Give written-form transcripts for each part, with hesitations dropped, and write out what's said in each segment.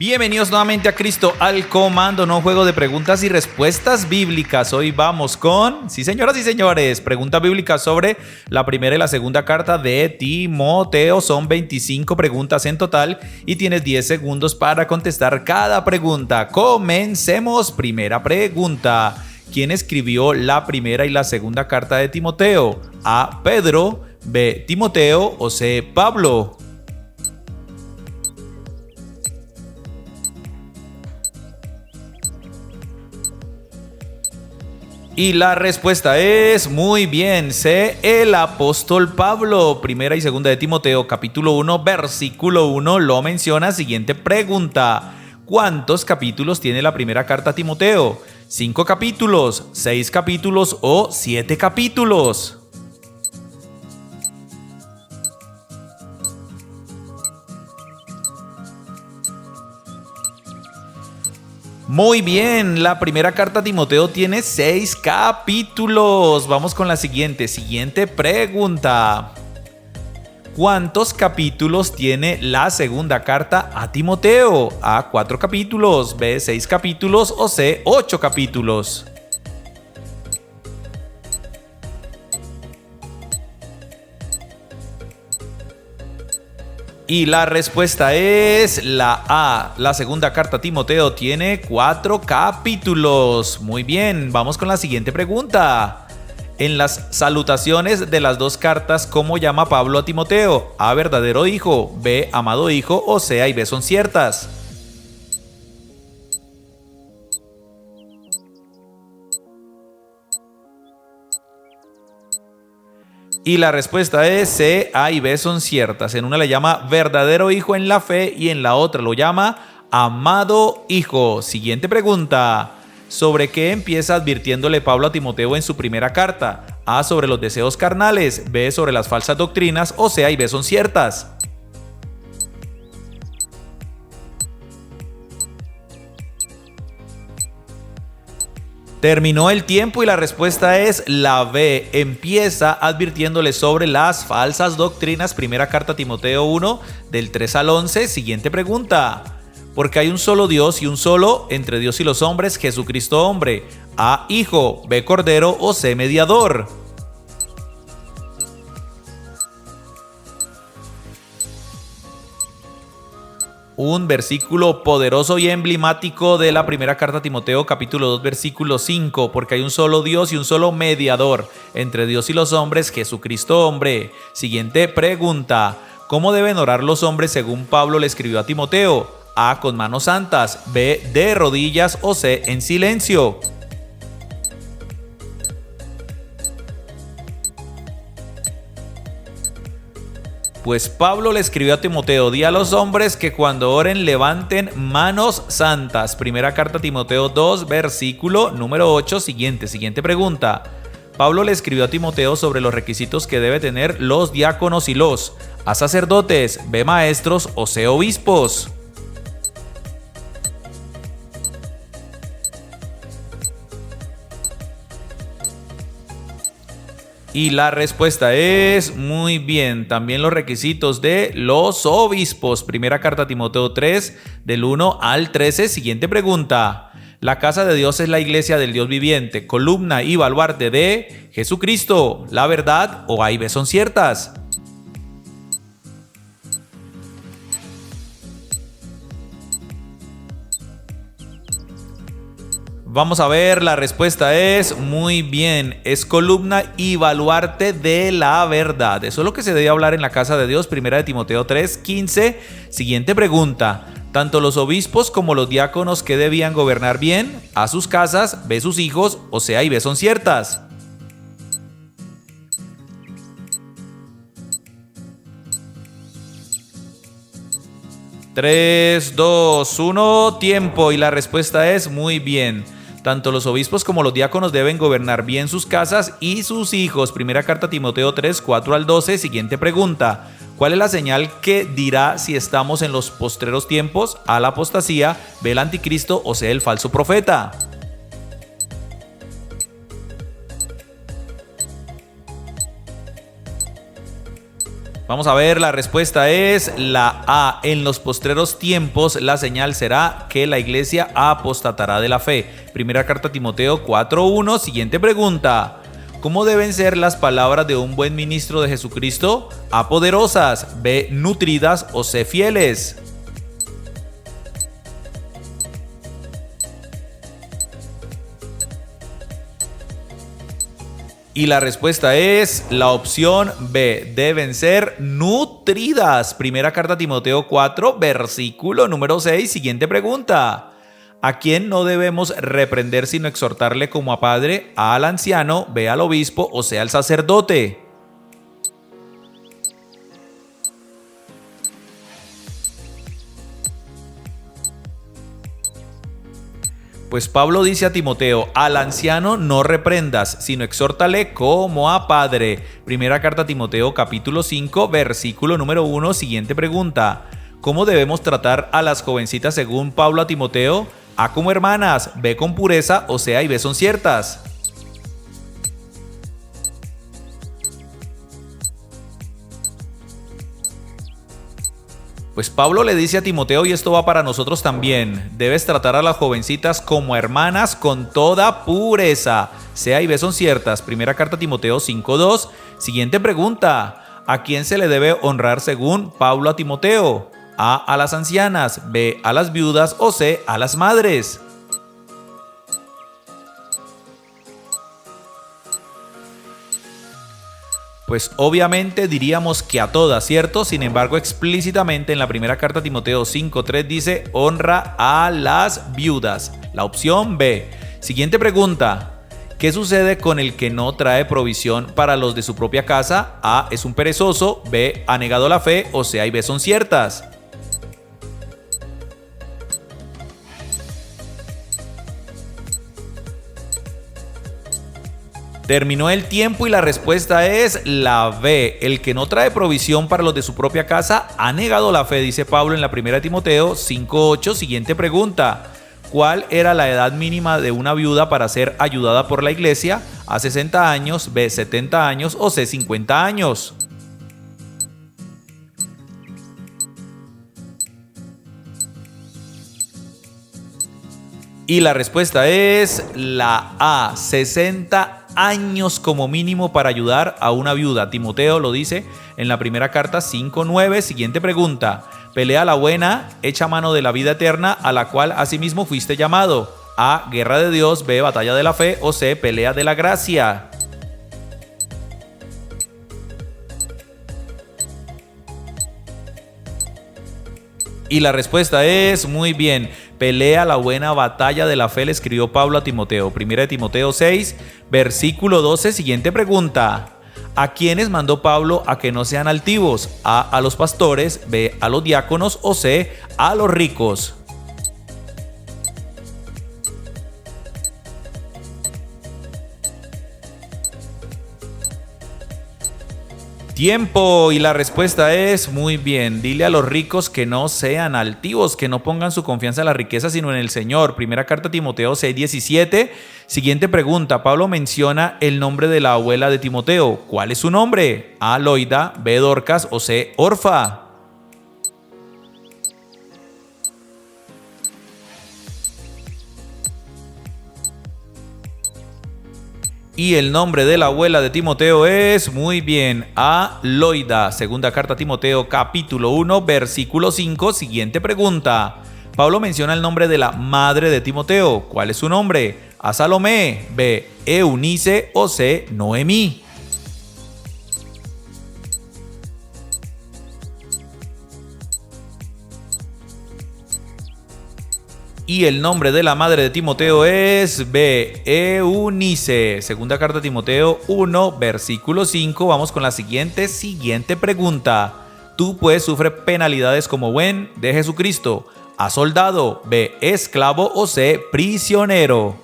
Bienvenidos nuevamente a Cristo al Comando, nuevo juego de preguntas y respuestas bíblicas. Hoy vamos con, sí señoras y señores, preguntas bíblicas sobre la primera y la segunda carta de Timoteo. Son 25 preguntas en total y tienes 10 segundos para contestar cada pregunta. Comencemos. Primera pregunta. ¿Quién escribió la primera y la segunda carta de Timoteo? A. Pedro, B. Timoteo o C. Pablo. Y la respuesta es muy bien, C, el apóstol Pablo. Primera y segunda de Timoteo, capítulo 1, versículo 1, lo menciona. Siguiente pregunta. ¿Cuántos capítulos tiene la primera carta a Timoteo? ¿5 capítulos, 6 capítulos o 7 capítulos? Muy bien, la primera carta a Timoteo tiene 6 capítulos. Vamos con la siguiente pregunta. ¿Cuántos capítulos tiene la segunda carta a Timoteo? A, 4 capítulos, B, 6 capítulos o C, 8 capítulos. Y la respuesta es la A. La segunda carta a Timoteo tiene 4 capítulos. Muy bien, vamos con la siguiente pregunta. En las salutaciones de las dos cartas, ¿cómo llama Pablo a Timoteo? A, verdadero hijo, B, amado hijo o C, A y B son ciertas. Y la respuesta es C, A y B son ciertas. En una le llama verdadero hijo en la fe y en la otra lo llama amado hijo. Siguiente pregunta. ¿Sobre qué empieza advirtiéndole Pablo a Timoteo en su primera carta? A, sobre los deseos carnales, B, sobre las falsas doctrinas o C, A y B son ciertas. Terminó el tiempo y la respuesta es la B. Empieza advirtiéndole sobre las falsas doctrinas. Primera carta a Timoteo 1, del 3 al 11. Siguiente pregunta. Porque hay un solo Dios y un solo entre Dios y los hombres, Jesucristo hombre. A, hijo, B, cordero o C, mediador. Un versículo poderoso y emblemático de la primera carta a Timoteo, capítulo 2, versículo 5, porque hay un solo Dios y un solo mediador entre Dios y los hombres, Jesucristo hombre. Siguiente pregunta. ¿Cómo deben orar los hombres según Pablo le escribió a Timoteo? A, con manos santas, B, de rodillas o C, en silencio. Pues Pablo le escribió a Timoteo: di a los hombres que cuando oren levanten manos santas. Primera carta a Timoteo 2, versículo número 8. Siguiente pregunta. Pablo le escribió a Timoteo sobre los requisitos que debe tener los diáconos y los A, sacerdotes, B, maestros o C, obispos. Y la respuesta es muy bien. También los requisitos de los obispos. Primera carta a Timoteo 3, del 1 al 13. Siguiente pregunta. La casa de Dios es la iglesia del Dios viviente, columna y baluarte de Jesucristo. ¿La verdad o A y B son ciertas? Vamos a ver, la respuesta es muy bien, es columna y baluarte de la verdad. Eso es lo que se debe hablar en la casa de Dios, primera de Timoteo 3:15. Siguiente pregunta. Tanto los obispos como los diáconos, ¿qué debían gobernar bien? A, sus casas, B, sus hijos o C, A y B son ciertas. Tres, dos, 1, tiempo. Y la respuesta es muy bien. Tanto los obispos como los diáconos deben gobernar bien sus casas y sus hijos. Primera carta a Timoteo 3, 4 al 12. Siguiente pregunta. ¿Cuál es la señal que dirá si estamos en los postreros tiempos? A, la apostasía, B, el anticristo o C, el falso profeta. Vamos a ver, la respuesta es la A. En los postreros tiempos la señal será que la iglesia apostatará de la fe. Primera carta a Timoteo 4:1. Siguiente pregunta. ¿Cómo deben ser las palabras de un buen ministro de Jesucristo? A, poderosas, B, nutridas o C, fieles. Y la respuesta es la opción B, deben ser nutridas. Primera carta a Timoteo 4, versículo número 6. Siguiente pregunta. ¿A quién no debemos reprender sino exhortarle como a padre? A, al anciano, B, al obispo o C, al sacerdote. Pues Pablo dice a Timoteo, al anciano no reprendas, sino exhórtale como a padre. Primera carta a Timoteo capítulo 5, versículo número 1, siguiente pregunta. ¿Cómo debemos tratar a las jovencitas según Pablo a Timoteo? A, como hermanas, B, con pureza, o sea, y B, son ciertas. Pues Pablo le dice a Timoteo, y esto va para nosotros también, debes tratar a las jovencitas como hermanas con toda pureza. Sea y B son ciertas. Primera carta a Timoteo 5:2. Siguiente pregunta. ¿A quién se le debe honrar según Pablo a Timoteo? A las ancianas, B, a las viudas o C, a las madres. Pues obviamente diríamos que a todas, ¿cierto? Sin embargo, explícitamente en la primera carta a Timoteo 5:3 dice, honra a las viudas. La opción B. Siguiente pregunta. ¿Qué sucede con el que no trae provisión para los de su propia casa? A, es un perezoso, B, ha negado la fe o C, y B son ciertas. Terminó el tiempo y la respuesta es la B. El que no trae provisión para los de su propia casa ha negado la fe, dice Pablo en la primera de Timoteo 5:8. Siguiente pregunta. ¿Cuál era la edad mínima de una viuda para ser ayudada por la iglesia? A, 60 años, B, 70 años o C, 50 años. Y la respuesta es la A, 60 años como mínimo para ayudar a una viuda. Timoteo lo dice en la primera carta 5:9. Siguiente pregunta. Pelea la buena, echa mano de la vida eterna, a la cual asimismo fuiste llamado. A, guerra de Dios, B, batalla de la fe o C, pelea de la gracia. Y la respuesta es muy bien. Pelea la buena batalla de la fe, le escribió Pablo a Timoteo. Primera de Timoteo 6, versículo 12. Siguiente pregunta. ¿A quiénes mandó Pablo a que no sean altivos? A los pastores, B, a los diáconos o C, a los ricos. Tiempo, y la respuesta es muy bien. Dile a los ricos que no sean altivos, que no pongan su confianza en la riqueza sino en el Señor. Primera carta a Timoteo 6:17. Siguiente pregunta. Pablo menciona el nombre de la abuela de Timoteo. ¿Cuál es su nombre? A, Loida, B, Dorcas o C, Orfa. Y el nombre de la abuela de Timoteo es, muy bien, a Loida. Segunda carta a Timoteo capítulo 1, versículo 5. Siguiente pregunta. Pablo menciona el nombre de la madre de Timoteo. ¿Cuál es su nombre? A, Salomé, B, Eunice o C, Noemí. Y el nombre de la madre de Timoteo es B, Eunice. Segunda carta a Timoteo 1, versículo 5. Vamos con la siguiente pregunta. Tú pues sufre penalidades como buen de Jesucristo. A, soldado, B, esclavo o C, prisionero.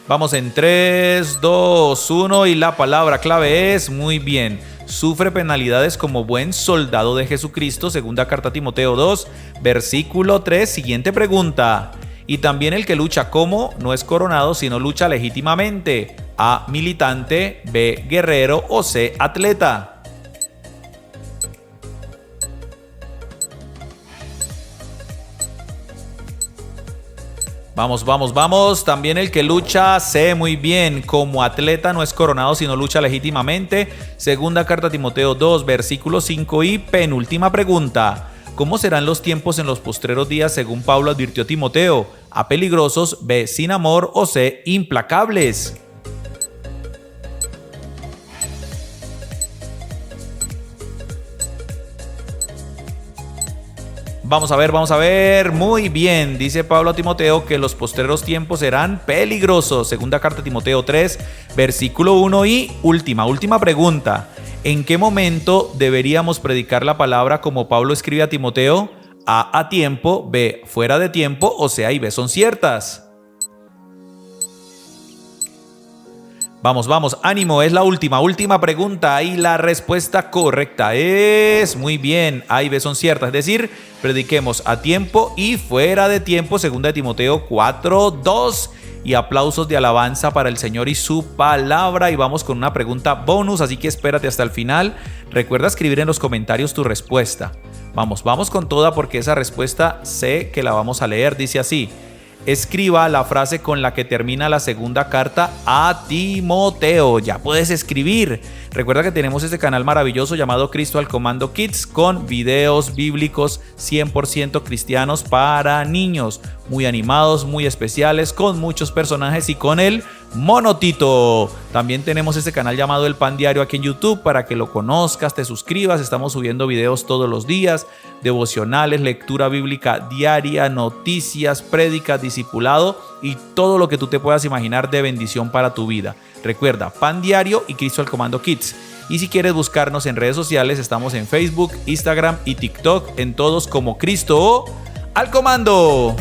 Vamos en 3, 2, 1 y la palabra clave es muy bien. Sufre penalidades como buen soldado de Jesucristo. Segunda carta a Timoteo 2, versículo 3. Siguiente pregunta. Y también el que lucha como no es coronado, sino lucha legítimamente. A, militante, B, guerrero o C, atleta. Vamos, vamos, vamos. También el que lucha, C, muy bien. Como atleta no es coronado, sino lucha legítimamente. Segunda carta a Timoteo 2, versículo 5 y penúltima pregunta. ¿Cómo serán los tiempos en los postreros días según Pablo advirtió a Timoteo? A, peligrosos, B, sin amor o C, implacables. Vamos a ver, muy bien, dice Pablo a Timoteo que los postreros tiempos serán peligrosos. Segunda carta a Timoteo 3, versículo 1 y última pregunta. ¿En qué momento deberíamos predicar la palabra como Pablo escribe a Timoteo? A tiempo, B, fuera de tiempo o C, A y B son ciertas. Vamos, ánimo, es la última pregunta y la respuesta correcta es muy bien, A y B son ciertas, es decir, prediquemos a tiempo y fuera de tiempo, segunda de Timoteo 4:2 y aplausos de alabanza para el Señor y su palabra. Y vamos con una pregunta bonus, así que espérate hasta el final, recuerda escribir en los comentarios tu respuesta. Vamos con toda porque esa respuesta sé que la vamos a leer, dice así. Escriba la frase con la que termina la segunda carta a Timoteo. Ya puedes escribir. Recuerda que tenemos este canal maravilloso llamado Cristo al Comando Kids con videos bíblicos 100% cristianos para niños. Muy animados, muy especiales, con muchos personajes y con el monotito. También tenemos este canal llamado El Pan Diario aquí en YouTube para que lo conozcas, te suscribas. Estamos subiendo videos todos los días, devocionales, lectura bíblica diaria, noticias, prédicas, discipulado y todo lo que tú te puedas imaginar de bendición para tu vida. Recuerda, Pan Diario y Cristo al Comando Kids. Y si quieres buscarnos en redes sociales, estamos en Facebook, Instagram y TikTok, en todos como Cristo al Comando.